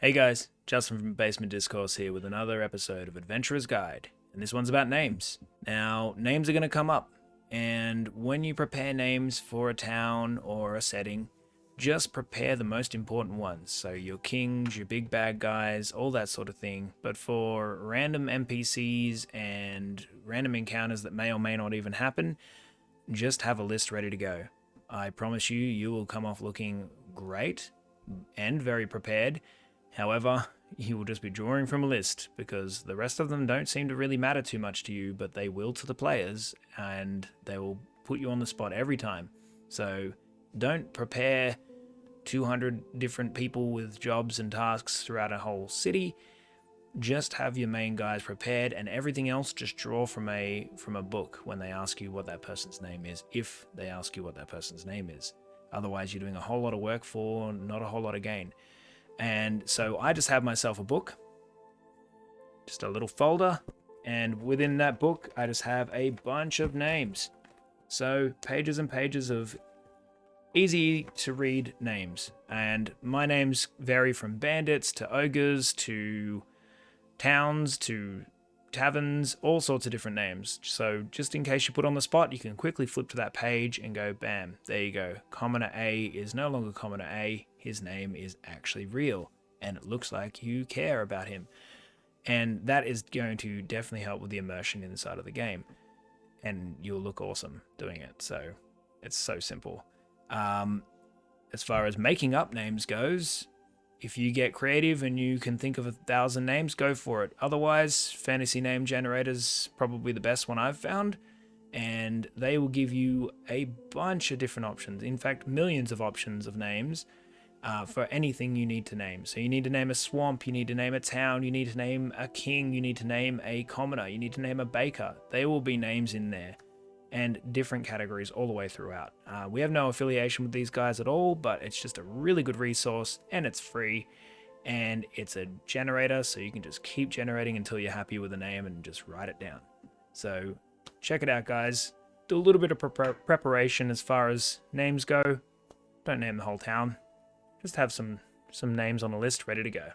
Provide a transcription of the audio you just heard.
Hey guys, Justin from Basement Discourse here with another episode of Adventurer's Guide, and this one's about names. Now, names are going to come up, and when you prepare names for a town or a setting, just prepare the most important ones. So your kings, your big bad guys, all that sort of thing. But for random NPCs and random encounters that may or may not even happen, just have a list ready to go. I promise you, you will come off looking great and very prepared. However, you will just be drawing from a list because the rest of them don't seem to really matter too much to you, but they will to the players, and they will put you on the spot every time. So don't prepare 200 different people with jobs and tasks throughout a whole city. Just have your main guys prepared, and everything else just draw from a book when they ask you what that person's name is, if they ask you what that person's name is. Otherwise, you're doing a whole lot of work for not a whole lot of gain. And so I just have myself a book, just a little folder, and within that book, I just have a bunch of names. So pages and pages of easy to read names. And my names vary from bandits to ogres to towns to taverns, all sorts of different names. So just in case you put on the spot, you can quickly flip to that page and go, bam, there you go. Commoner A is no longer Commoner A. His name is actually real, and it looks like you care about him. And that is going to definitely help with the immersion inside of the game. And you'll look awesome doing it. So it's so simple. As far as making up names goes, if you get creative and you can think of 1,000 names, go for it. Otherwise, fantasy name generator's probably the best one I've found, and they will give you a bunch of different options. In fact, millions of options of names for anything you need to name. So you need to name a swamp, you need to name a town, you need to name a king, you need to name a commoner, you need to name a baker. There will be names in there, and different categories all the way throughout. We have no affiliation with these guys at all, but it's just a really good resource, and it's free, and it's a generator, so you can just keep generating until you're happy with the name and just write it down. So check it out, guys. Do a little bit of preparation as far as names go. Don't name the whole town. Just have some names on a list ready to go.